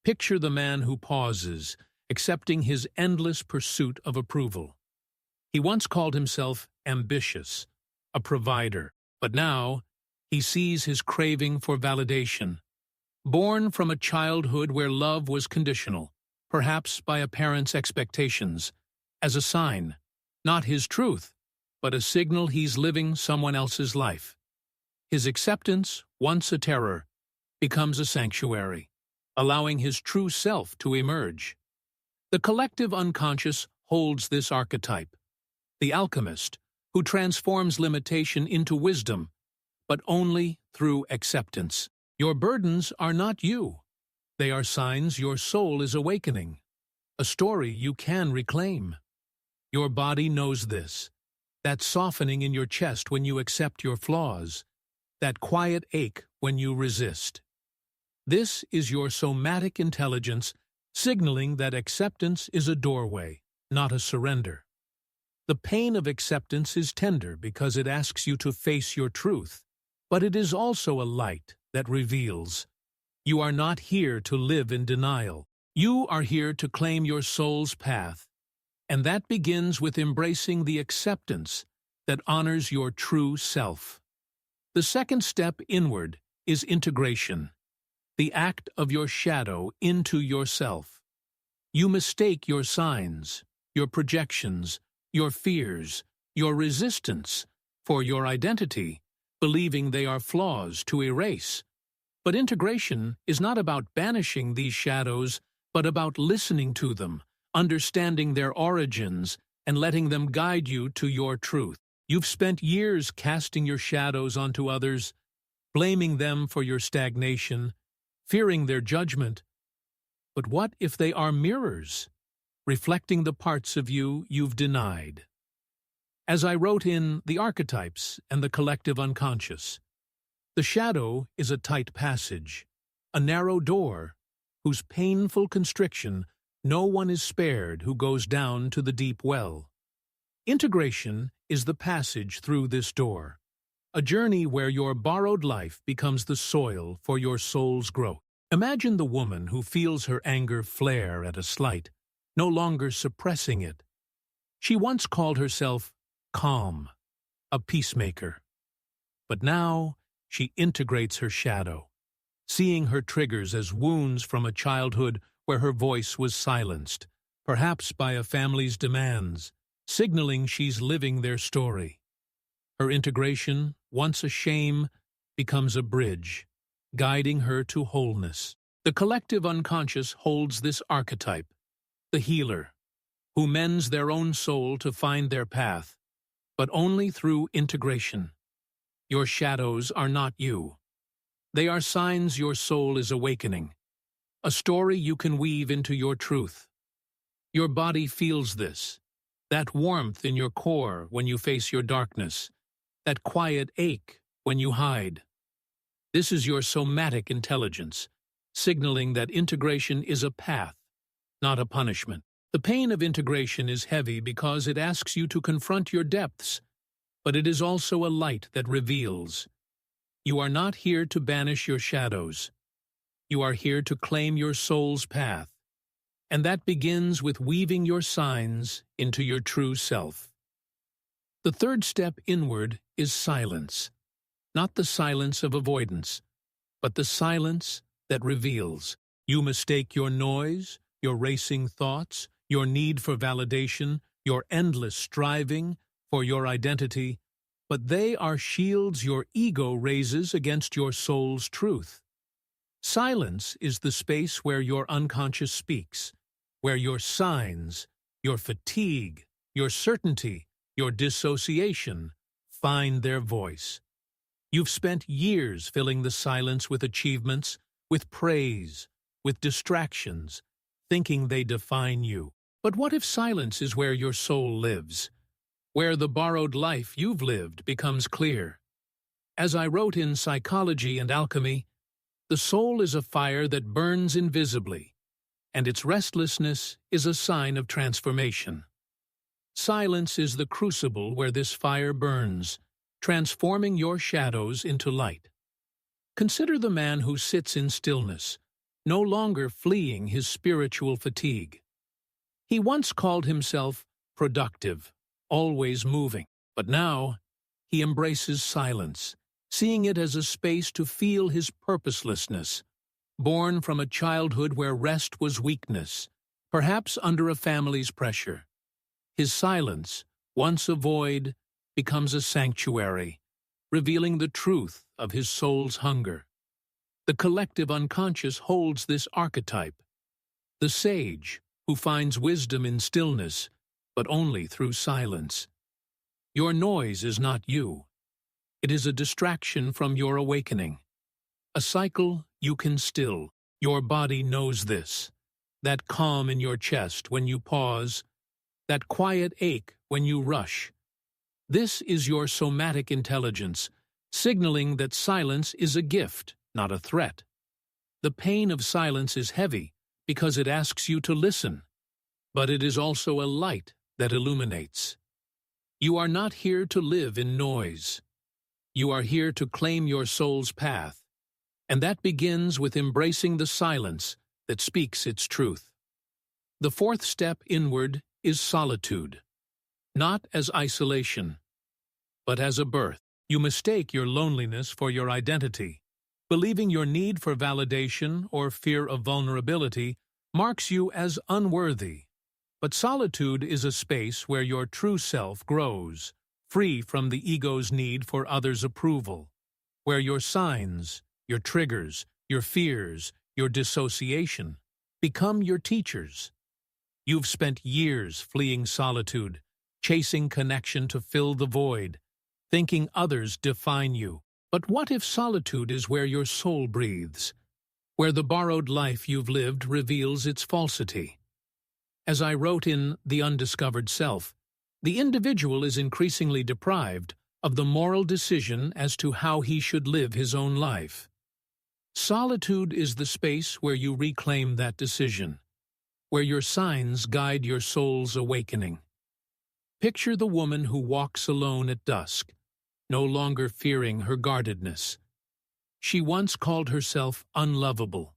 Picture the man who pauses, accepting his endless pursuit of approval. He once called himself ambitious, a provider, but now he sees his craving for validation. Born from a childhood where love was conditional, perhaps by a parent's expectations, as a sign, not his truth, but a signal he's living someone else's life. His acceptance, once a terror, becomes a sanctuary, allowing his true self to emerge. The collective unconscious holds this archetype, the alchemist, who transforms limitation into wisdom, but only through acceptance. Your burdens are not you. They are signs your soul is awakening, a story you can reclaim. Your body knows this, that softening in your chest when you accept your flaws, that quiet ache when you resist. This is your somatic intelligence signaling that acceptance is a doorway, not a surrender. The pain of acceptance is tender because it asks you to face your truth, but it is also a light that reveals. You are not here to live in denial. You are here to claim your soul's path, and that begins with embracing the acceptance that honors your true self. The second step inward is integration, the act of your shadow into yourself. You mistake your signs, your projections, your fears, your resistance for your identity, believing they are flaws to erase. But integration is not about banishing these shadows, but about listening to them, understanding their origins, and letting them guide you to your truth. You've spent years casting your shadows onto others, blaming them for your stagnation, fearing their judgment. But what if they are mirrors, reflecting the parts of you you've denied? As I wrote in The Archetypes and the Collective Unconscious, the shadow is a tight passage, a narrow door, whose painful constriction no one is spared who goes down to the deep well. Integration is the passage through this door, a journey where your borrowed life becomes the soil for your soul's growth. Imagine the woman who feels her anger flare at a slight, no longer suppressing it. She once called herself calm, a peacemaker. But now she integrates her shadow, seeing her triggers as wounds from a childhood where her voice was silenced, perhaps by a family's demands, signaling she's living their story. Her integration, once a shame, becomes a bridge, guiding her to wholeness. The collective unconscious holds this archetype, the healer, who mends their own soul to find their path, but only through integration. Your shadows are not you. They are signs your soul is awakening, a story you can weave into your truth. Your body feels this, that warmth in your core when you face your darkness, that quiet ache when you hide. This is your somatic intelligence, signaling that integration is a path, not a punishment. The pain of integration is heavy because it asks you to confront your depths, but it is also a light that reveals. You are not here to banish your shadows. You are here to claim your soul's path, and that begins with weaving your signs into your true self. The third step inward is silence, not the silence of avoidance, but the silence that reveals. You mistake your noise, your racing thoughts, your need for validation, your endless striving for your identity, but they are shields your ego raises against your soul's truth. Silence is the space where your unconscious speaks, where your signs, your fatigue, your certainty, your dissociation find their voice. You've spent years filling the silence with achievements, with praise, with distractions, thinking they define you. But what if silence is where your soul lives, where the borrowed life you've lived becomes clear? As I wrote in Psychology and Alchemy, the soul is a fire that burns invisibly, and its restlessness is a sign of transformation. Silence is the crucible where this fire burns, transforming your shadows into light. Consider the man who sits in stillness, no longer fleeing his spiritual fatigue. He once called himself productive, always moving, but now he embraces silence, seeing it as a space to feel his purposelessness, born from a childhood where rest was weakness, perhaps under a family's pressure. His silence, once a void, becomes a sanctuary, revealing the truth of his soul's hunger. The collective unconscious holds this archetype, the sage who finds wisdom in stillness, but only through silence. Your noise is not you. It is a distraction from your awakening. A cycle you can still. Your body knows this. That calm in your chest when you pause, that quiet ache when you rush. This is your somatic intelligence, signaling that silence is a gift, not a threat. The pain of silence is heavy because it asks you to listen, but it is also a light that illuminates. You are not here to live in noise. You are here to claim your soul's path, and that begins with embracing the silence that speaks its truth. The fourth step inward is solitude, not as isolation, but as a birth. You mistake your loneliness for your identity, believing your need for validation or fear of vulnerability marks you as unworthy. But solitude is a space where your true self grows, free from the ego's need for others' approval, where your signs, your triggers, your fears, your dissociation become your teachers. You've spent years fleeing solitude, chasing connection to fill the void, thinking others define you. But what if solitude is where your soul breathes, where the borrowed life you've lived reveals its falsity? As I wrote in The Undiscovered Self, the individual is increasingly deprived of the moral decision as to how he should live his own life. Solitude is the space where you reclaim that decision, where your signs guide your soul's awakening. Picture the woman who walks alone at dusk, no longer fearing her guardedness. She once called herself unlovable,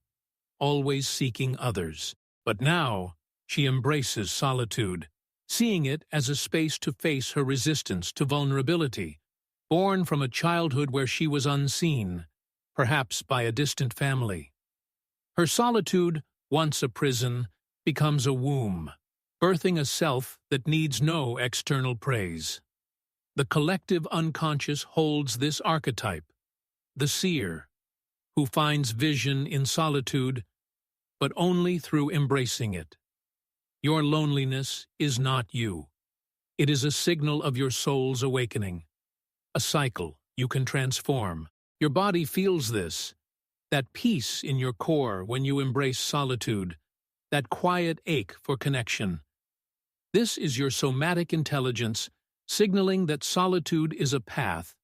always seeking others, but now she embraces solitude, seeing it as a space to face her resistance to vulnerability, born from a childhood where she was unseen, perhaps by a distant family. Her solitude, once a prison, becomes a womb, birthing a self that needs no external praise. The collective unconscious holds this archetype, the seer, who finds vision in solitude, but only through embracing it. Your loneliness is not you. It is a signal of your soul's awakening, a cycle you can transform. Your body feels this, that peace in your core when you embrace solitude, that quiet ache for connection. This is your somatic intelligence signaling that solitude is a path,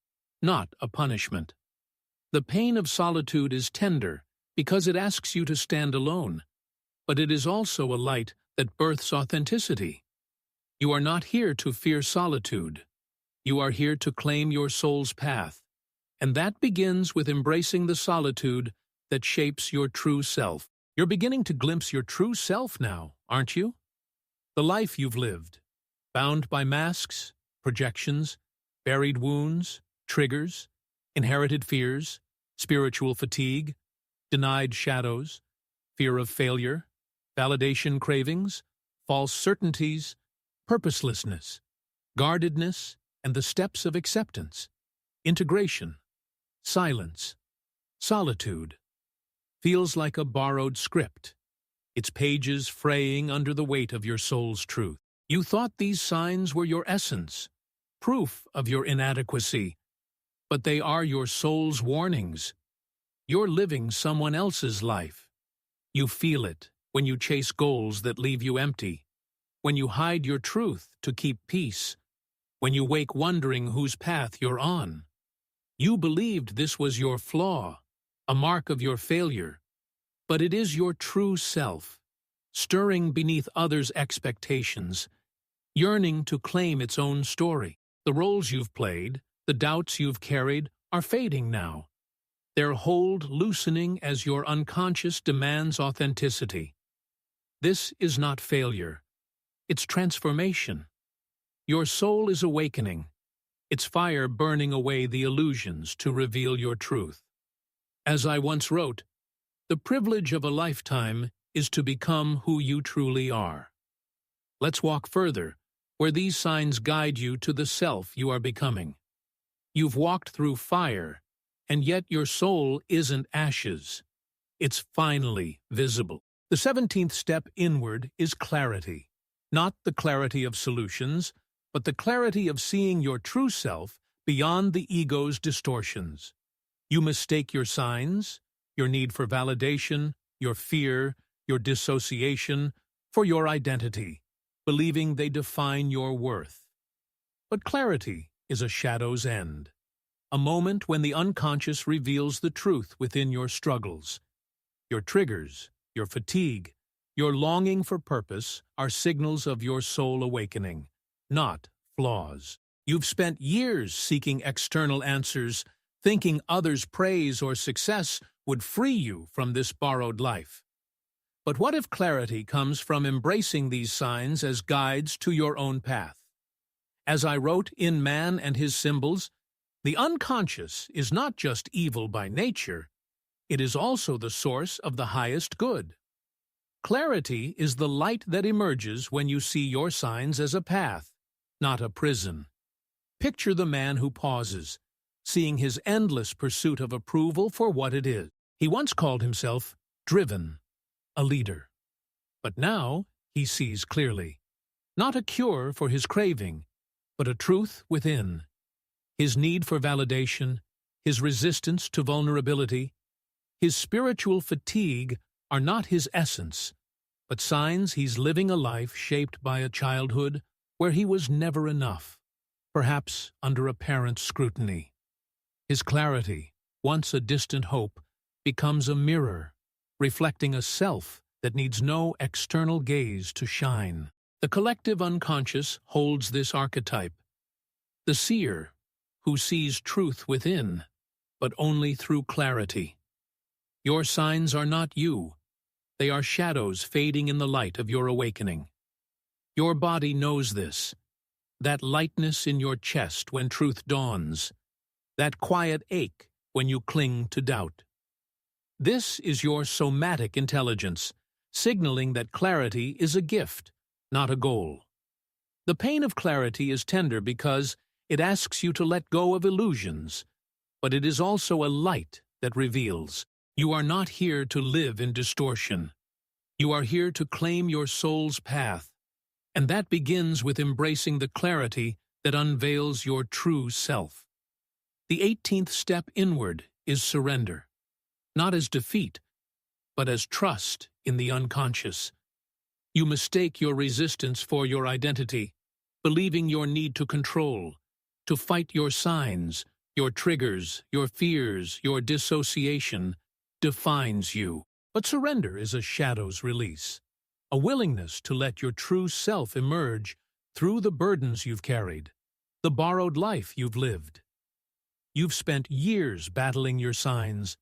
not a punishment. The pain of solitude is tender because it asks you to stand alone, but it is also a light that births authenticity. You are not here to fear solitude. You are here to claim your soul's path, and that begins with embracing the solitude that shapes your true self. You're beginning to glimpse your true self now, aren't you? The life you've lived, bound by masks, projections, buried wounds, triggers, inherited fears, spiritual fatigue, denied shadows, fear of failure, validation cravings, false certainties, purposelessness, guardedness, and the steps of acceptance, integration, silence, solitude. Feels like a borrowed script, its pages fraying under the weight of your soul's truth. You thought these signs were your essence, proof of your inadequacy, but they are your soul's warnings. You're living someone else's life. You feel it when you chase goals that leave you empty, when you hide your truth to keep peace, when you wake wondering whose path you're on. You believed this was your flaw, a mark of your failure, but it is your true self, stirring beneath others' expectations, yearning to claim its own story. The roles you've played, the doubts you've carried, are fading now, their hold loosening as your unconscious demands authenticity. This is not failure. It's transformation. Your soul is awakening, its fire burning away the illusions to reveal your truth. As I once wrote, the privilege of a lifetime is to become who you truly are. Let's walk further, where these signs guide you to the self you are becoming. You've walked through fire, and yet your soul isn't ashes. It's finally visible. The 17th step inward is clarity. Not the clarity of solutions, but the clarity of seeing your true self beyond the ego's distortions. You mistake your signs, your need for validation, your fear, your dissociation, for your identity, believing they define your worth. But clarity is a shadow's end, a moment when the unconscious reveals the truth within your struggles. Your triggers, your fatigue, your longing for purpose are signals of your soul awakening, not flaws. You've spent years seeking external answers, thinking others' praise or success would free you from this borrowed life. But what if clarity comes from embracing these signs as guides to your own path? As I wrote in Man and His Symbols, the unconscious is not just evil by nature, it is also the source of the highest good. Clarity is the light that emerges when you see your signs as a path, not a prison. Picture the man who pauses, seeing his endless pursuit of approval for what it is. He once called himself driven, a leader. But now he sees clearly, not a cure for his craving, but a truth within. His need for validation, his resistance to vulnerability, his spiritual fatigue are not his essence, but signs he's living a life shaped by a childhood where he was never enough, perhaps under a parent's scrutiny. His clarity, once a distant hope, becomes a mirror, reflecting a self that needs no external gaze to shine. The collective unconscious holds this archetype, the seer, who sees truth within, but only through clarity. Your signs are not you. They are shadows fading in the light of your awakening. Your body knows this, that lightness in your chest when truth dawns, that quiet ache when you cling to doubt. This is your somatic intelligence, signaling that clarity is a gift, not a goal. The pain of clarity is tender because it asks you to let go of illusions, but it is also a light that reveals. You are not here to live in distortion. You are here to claim your soul's path, and that begins with embracing the clarity that unveils your true self. The 18th step inward is surrender, not as defeat, but as trust in the unconscious. You mistake your resistance for your identity, believing your need to control, to fight your signs, your triggers, your fears, your dissociation, defines you. But surrender is a shadow's release, a willingness to let your true self emerge through the burdens you've carried, the borrowed life you've lived. You've spent years battling your signs,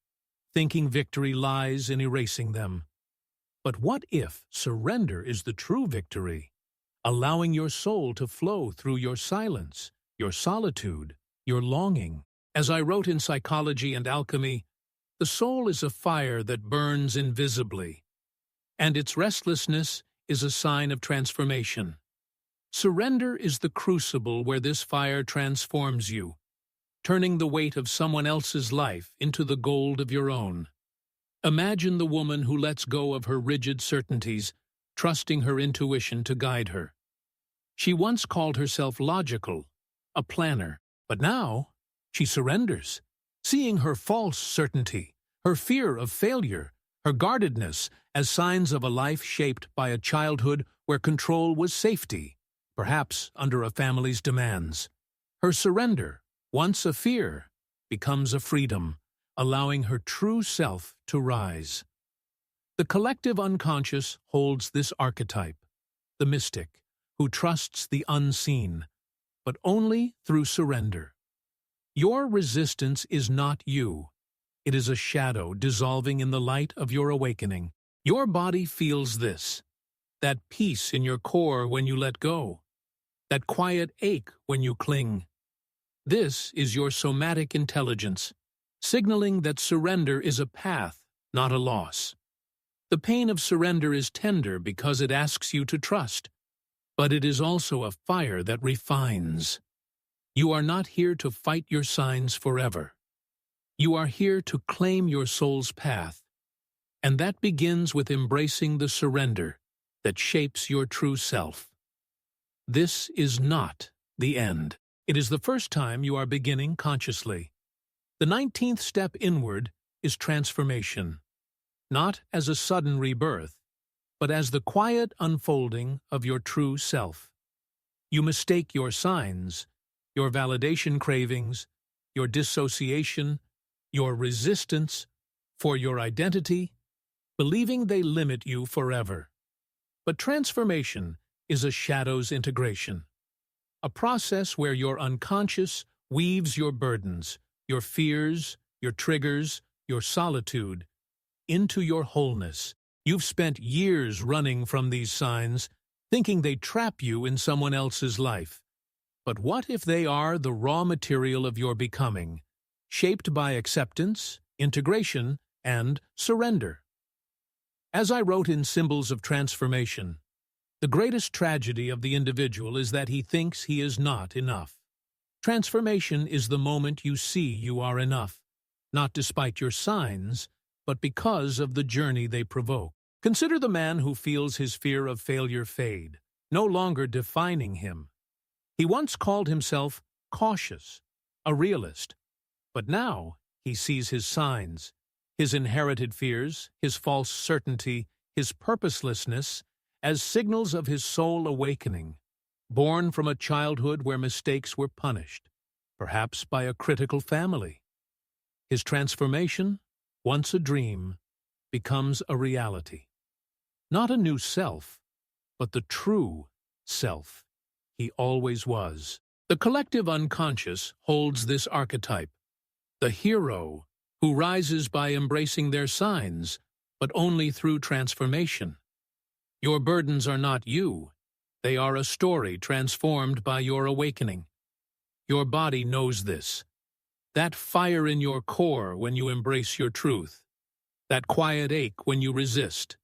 thinking victory lies in erasing them. But what if surrender is the true victory, allowing your soul to flow through your silence, your solitude, your longing? As I wrote in Psychology and Alchemy, the soul is a fire that burns invisibly, and its restlessness is a sign of transformation. Surrender is the crucible where this fire transforms you, turning the weight of someone else's life into the gold of your own. Imagine the woman who lets go of her rigid certainties, trusting her intuition to guide her. She once called herself logical, a planner, but now she surrenders, seeing her false certainty, her fear of failure, her guardedness as signs of a life shaped by a childhood where control was safety, perhaps under a family's demands. Her surrender, once a fear, becomes a freedom, allowing her true self to rise. The collective unconscious holds this archetype, the mystic, who trusts the unseen, but only through surrender. Your resistance is not you. It is a shadow dissolving in the light of your awakening. Your body feels this, that peace in your core when you let go, that quiet ache when you cling. This is your somatic intelligence, signaling that surrender is a path, not a loss. The pain of surrender is tender because it asks you to trust, but it is also a fire that refines. You are not here to fight your signs forever. You are here to claim your soul's path, and that begins with embracing the surrender that shapes your true self. This is not the end. It is the first time you are beginning consciously. The 19th step inward is transformation, not as a sudden rebirth, but as the quiet unfolding of your true self. You mistake your signs, your validation cravings, your dissociation, your resistance for your identity, believing they limit you forever. But transformation is a shadow's integration, a process where your unconscious weaves your burdens, your fears, your triggers, your solitude, into your wholeness. You've spent years running from these signs, thinking they trap you in someone else's life. But what if they are the raw material of your becoming, shaped by acceptance, integration, and surrender? As I wrote in Symbols of Transformation, the greatest tragedy of the individual is that he thinks he is not enough. Transformation is the moment you see you are enough, not despite your signs, but because of the journey they provoke. Consider the man who feels his fear of failure fade, no longer defining him. He once called himself cautious, a realist, but now he sees his signs, his inherited fears, his false certainty, his purposelessness, as signals of his soul awakening, born from a childhood where mistakes were punished, perhaps by a critical family. His transformation, once a dream, becomes a reality. Not a new self, but the true self he always was. The collective unconscious holds this archetype, the hero who rises by embracing their signs, but only through transformation. Your burdens are not you. They are a story transformed by your awakening. Your body knows this. That fire in your core when you embrace your truth. That quiet ache when you resist.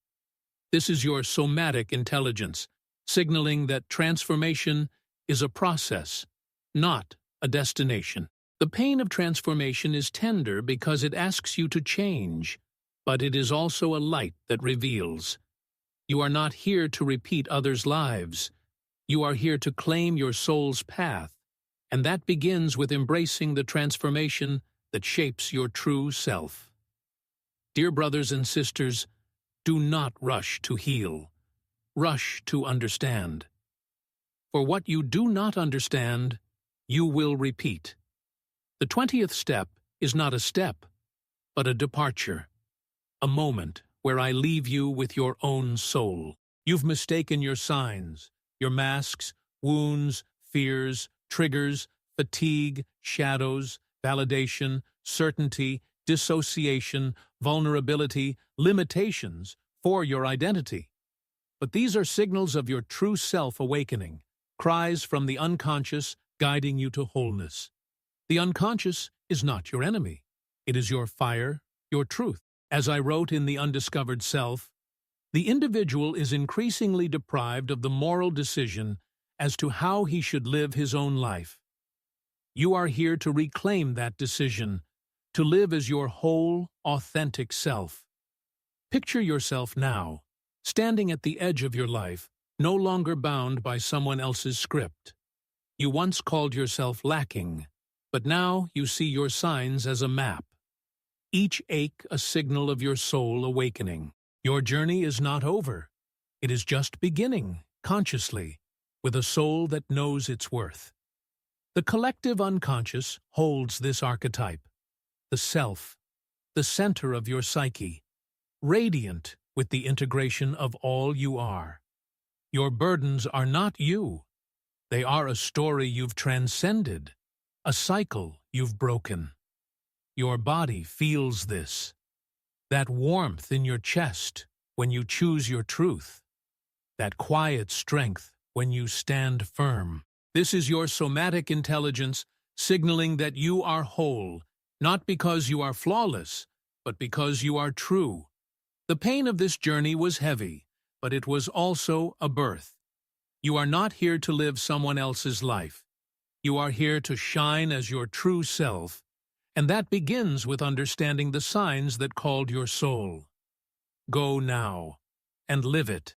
This is your somatic intelligence, signaling that transformation is a process, not a destination. The pain of transformation is tender because it asks you to change, but it is also a light that reveals. You are not here to repeat others' lives. You are here to claim your soul's path, and that begins with embracing the transformation that shapes your true self. Dear brothers and sisters, do not rush to heal. Rush to understand. For what you do not understand, you will repeat. The 20th step is not a step, but a departure, a moment where I leave you with your own soul. You've mistaken your signs, your masks, wounds, fears, triggers, fatigue, shadows, validation, certainty, dissociation, vulnerability, limitations for your identity. But these are signals of your true self awakening, cries from the unconscious guiding you to wholeness. The unconscious is not your enemy. It is your fire, your truth. As I wrote in The Undiscovered Self, the individual is increasingly deprived of the moral decision as to how he should live his own life. You are here to reclaim that decision, to live as your whole, authentic self. Picture yourself now, standing at the edge of your life, no longer bound by someone else's script. You once called yourself lacking, but now you see your signs as a map. Each ache a signal of your soul awakening. Your journey is not over. It is just beginning, consciously, with a soul that knows its worth. The collective unconscious holds this archetype, the self, the center of your psyche, radiant with the integration of all you are. Your burdens are not you. They are a story you've transcended, a cycle you've broken. Your body feels this, that warmth in your chest when you choose your truth, that quiet strength when you stand firm. This is your somatic intelligence signaling that you are whole, not because you are flawless, but because you are true. The pain of this journey was heavy, but it was also a birth. You are not here to live someone else's life. You are here to shine as your true self, and that begins with understanding the signs that called your soul. Go now, and live it.